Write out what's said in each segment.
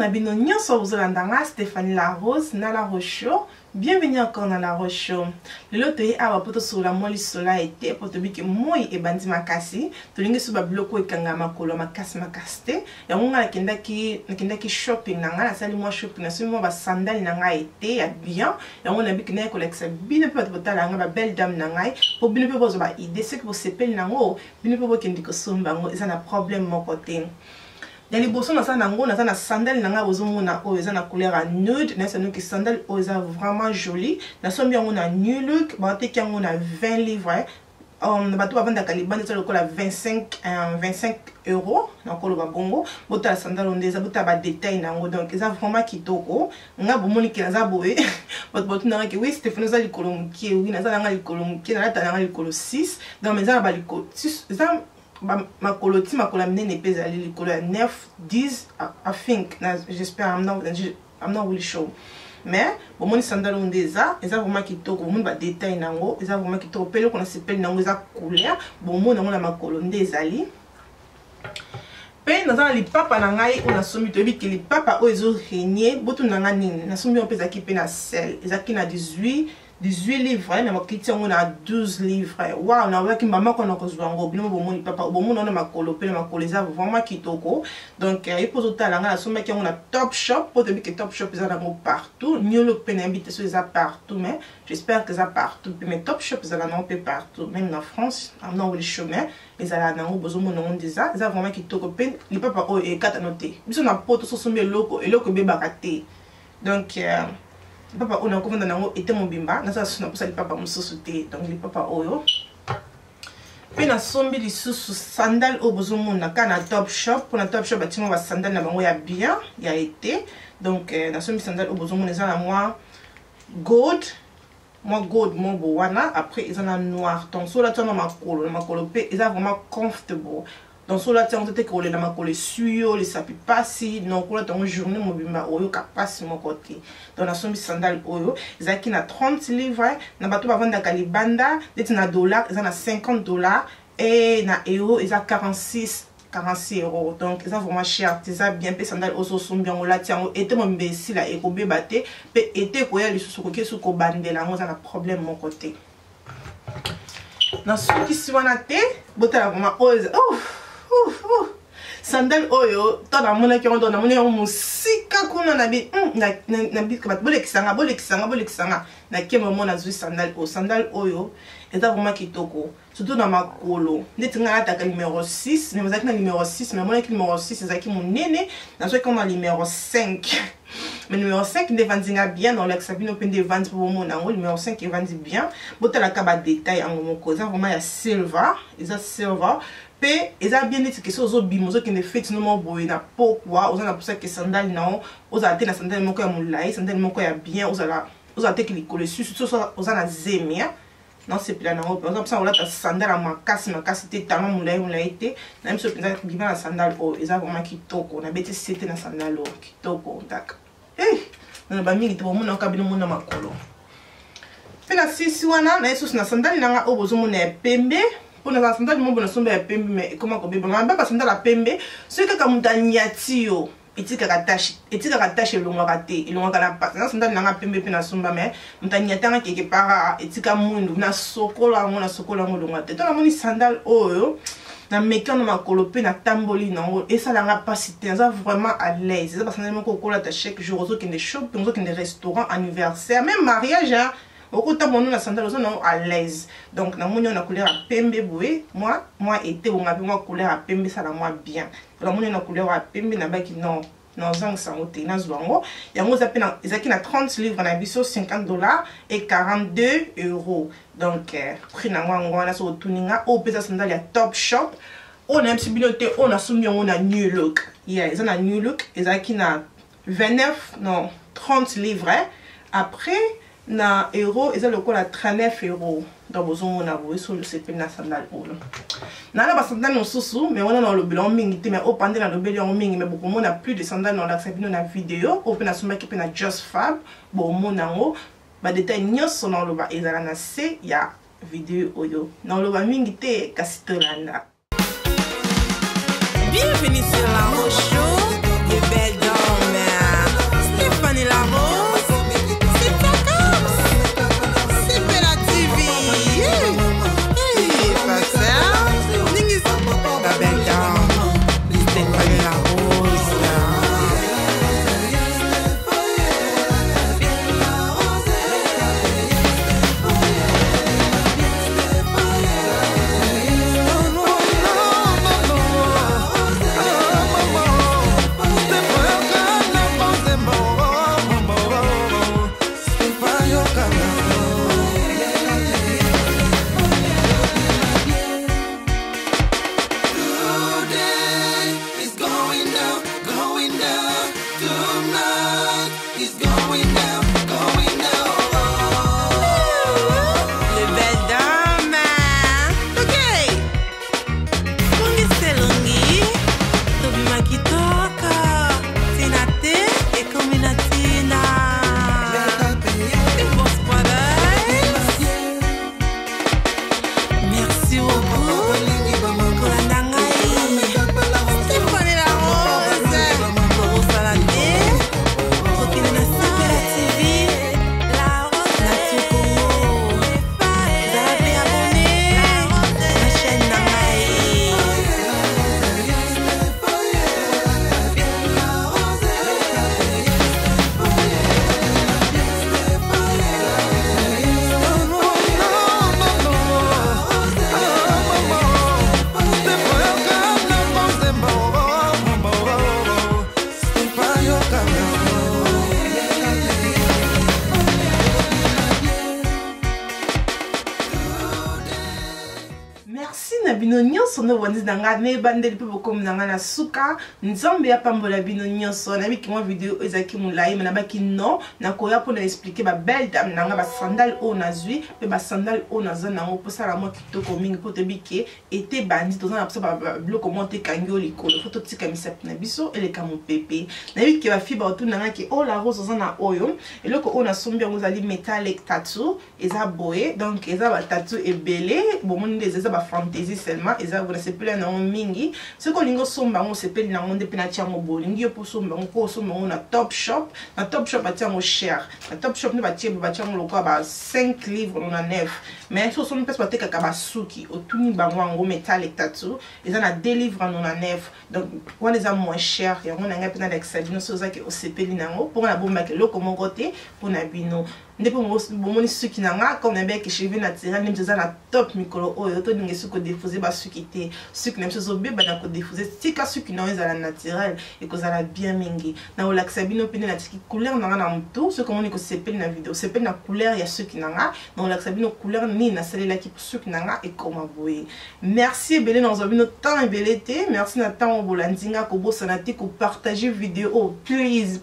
na bino nyonso bozolanda Stéphanie La Rose na La Rose Show. Bienvenue encore dans La Rose Show. Lelo toye awa poto sur la moli sola ete poto biki moi e bandi makasi tolingi suba bloko ekanga makolo makasi makaste ya munga nakendaki shopping nanga na sali moi shopping na simo ba sandal nanga ete ya bien ya munga biki na collection bino pe botala nga ba belle dame nanga po bino pe bozo ba idée c'est que vous sepel nango bino pe bokendi ko somba ngo eza na problème mon côté. Dans les bossons, on a na sandal nanga bozomona o eza na couleur nude, na sanu ki sandal o eza vraiment joli. Na sombi on a new look, ba te ki on a 20 livres. Ba to bavanda kalibanda ça le cola 25 euros na kolo ba bongo. Bota sandal on eza bota ba détail nango donc eza vraiment kitoko. Nga bomoni ki naza boye. Bot na ki oui Stéphanie za likolo mki oui naza nga likolo mki na lata nga likolo 6. Donc mais za ba likolo 6 eza ma coloti ma colamine pèse à l'école 9 10 I think j'espère I'm not really sure mais bon mon sandal on déjà ils ont vraiment kitoko bon ba détail nango ils ont vraiment kitoko pelo qu'on a s'appelle nango za couleur bon mon nango la ma colonne des ali pe na za li papa nangai on a somi to bi que li papa o ezo régner botu nanga nini na somi on pèse ki pe na sel ezaki na 18 livres, mais on a 12 livres. Waouh, on a vu que maman qu'on a reçu en gros, bon papa, bon on a ma colopé, ma colisa vraiment kitoko. Donc il faut tout à l'heure la somme qui on a Top Shop, pour te dire que Top Shop ils en partout. New Look peut inviter sur les partout, mais j'espère que ça partout. Mais Top Shop ils en ont peu partout, même en France, on a les chemins, ils en ont besoin de nous déjà. Ils ont vraiment kitoko. Les papa et quatre notés. Ils sont en pote sur son loco et loco bébé raté. Donc papa on a commandé nango était mon bimba na ça na posa li papa mususuté donc li papa oyo pe na sombi li susu sandal o bozomona kana Top Shop pour na Top Shop batima ba sandal na bango ya bien ya été donc na sombi sandal o bozomona za na moi gold mo bowana après ils en a noir donc sur la tona makolo pe ils a vraiment comfortable. Donc sur la terre on était collé dans ma colle suyo les sapi passi donc on a une journée mon bimba oyo capacité mon côté donc la somme sandal oyo zaki na 30 livres na bato ba vendre kalibanda deti na dollar ils en a 50 $ et na euro ils a 46 euros donc ils ont vraiment cher c'est bien pe sandal oso sombi on la tient était mon mbesi la ekobe baté pe était ko ya lisusu ko kesu ko bandela ngo za na problème mon côté na soki si wana te botala vraiment sandal oyo to na mona ki on na mona musika kuna na bi na bi ka bolekisanga na kemo mona zui sandal oyo eta vraiment kitoko surtout na makolo neti nga ta numéro 6 mais vous na numéro 6 mais mona ki numéro 6 ezaki monene na so comme numéro 5 mais numéro 5 ne vendinga bien dans l'exabino pe de vendre pour mon nango numéro 5 il vendit bien botala ka ba détail en moko ça vraiment ya silver pe eza bien dit que sozo bimozo qui ne fait non boy na pourquoi on a pour ça que sandal non on a na sandal moko ya mulai sandal moko ya bien on a te que les coller surtout on a zemia non c'est plan non par exemple ça on a ta sandal à makasi te tellement mulai te même ce que qui va na sandal o eza vraiment kitoko on a bêté c'était na sandal o kitoko tak na ba mingi to mo na kabino mo na makolo pe na sisi wana na yesu na sandal nanga o bozo mo na pembe. Pour la sandal mon bon sombe pembe mais comment ko beba ngamba ba sandal pembe ce que comme tanyati yo etika katache longa kate longa kana pas na sandal nanga pembe pe na somba mais mtanyata nga quelque part etika mundu na sokola ngo longa te to na moni sandal oyo na mekano makolo pe na tamboli nango et ça langa pasité ça vraiment à l'aise ça parce que mon kokola ta chaque jour zo kende shop zo kende restaurant anniversaire même mariage hein. Au côté de la sandale, on est à l'aise. Donc, na moni on a couleur à pembe boué. Moi été on a moi couleur à pembe ça la moi bien. La moni on a couleur à pembe na baki non zang sangote na zwango. Ya mo zape na ezaki na 30 livres na biso 50 $ et 42 euros. Donc prix na ngwa na so tuninga o pesa sandale ya Top Shop. On a un petit biloté on a soumis on a New Look. Yeah, ils ont a New Look ezaki na 30 livres. Après na euro eza lokola 39 euros dans besoin na vous sur le CP na sandal oyo na la sandal no susu mais on a dans le bilan mingi te mais au pendant na le bilan mingi mais beaucoup on a plus de sandal dans la sabino na vidéo au pena suma ki pena Just Fab bon monango ba détail nyonso na lo ba ezala na se ya vidéo oyo na lo ba mingi te kasitolanda. Bienvenue sur La Rose Show, les belles dames. na bino nyonso no wandi na nga ne bandeli pe bokom na nga na suka nzambe ya pambola bino nyonso na biki mwa video ezaki mulai na baki non na koya pour na expliquer ba belle dame na nga ba sandal o na zui pe ba sandal o na zana ngo pour sala mwa kitoko mingi pour te biki ete bandi to na ba bloko monte kango likolo photo tika misapi na biso ele ka mo pepe na biki ba fiba otu na nga ki o la rose zana oyo eloko o na sombi ngo zali metallic tattoo eza boye donc eza ba tattoo ebele bomoni eza ba fantasy seulement eza vous sepeli na mingi ce ko lingo somba ngo sepeli na ngo depuis na tiango bolingi po somba ngo ko somba ngo na top shop atiango cher na top shop ne ba tiango lokwa ba 5 livres na 9 mais so somba pesa bateka ka ba suki otuni bango ngo metallic tattoo eza na 2 livres na 9 donc wana eza moins cher yango na nga pena d'excellence so za ke o sepeli na ngo pour na bomba ke loko mon côté pour na bino ndipo bomoni suki na nga comme na beke cheveux naturel nem eza na top mikolo oyo to ninge suko diffuser ba suki te suki na mso beba na ko diffuser tika suki na eza naturel et ko zala bien mingi na olakisa bino pene na tiki couleur na nga na mtu ce comment ni ko sepeli na video sepeli na couleur ya suki na nga na olakisa bino couleur ni na salela ki suki na nga et comme boye merci ebele na bino temps ebele te merci na temps bolandinga ko bosana te ko partager vidéo please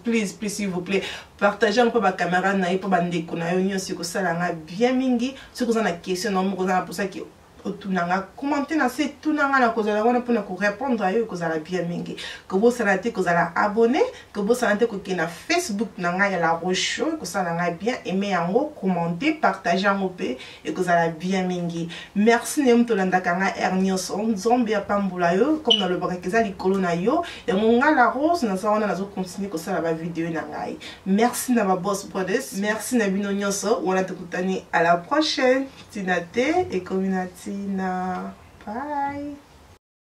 s'il vous plaît partagez un peu ma caméra na pour bande ko na yo nyonso ko sala nga bien mingi ce que vous en a question na mo ko za pour ça que otunanga commenter na se tunanga na kozala wana pour na ko répondre à yo ko zala bien mingi ko bo sala te ko zala abonné ko bo sala te ko ke na Facebook na nga ya la roche ko sala nga bien aimer yango commenter partager yango pe et ko zala bien mingi merci ne mto landa kanga ernioso nzombe ya pambula yo comme dans le bakeza likolo na yo et nga la rose na sa wana na zo continuer ko sala ba vidéo na ngai merci na ba boss brothers merci na bino nyonso wana tukutani à la prochaine tinate et community. Bye.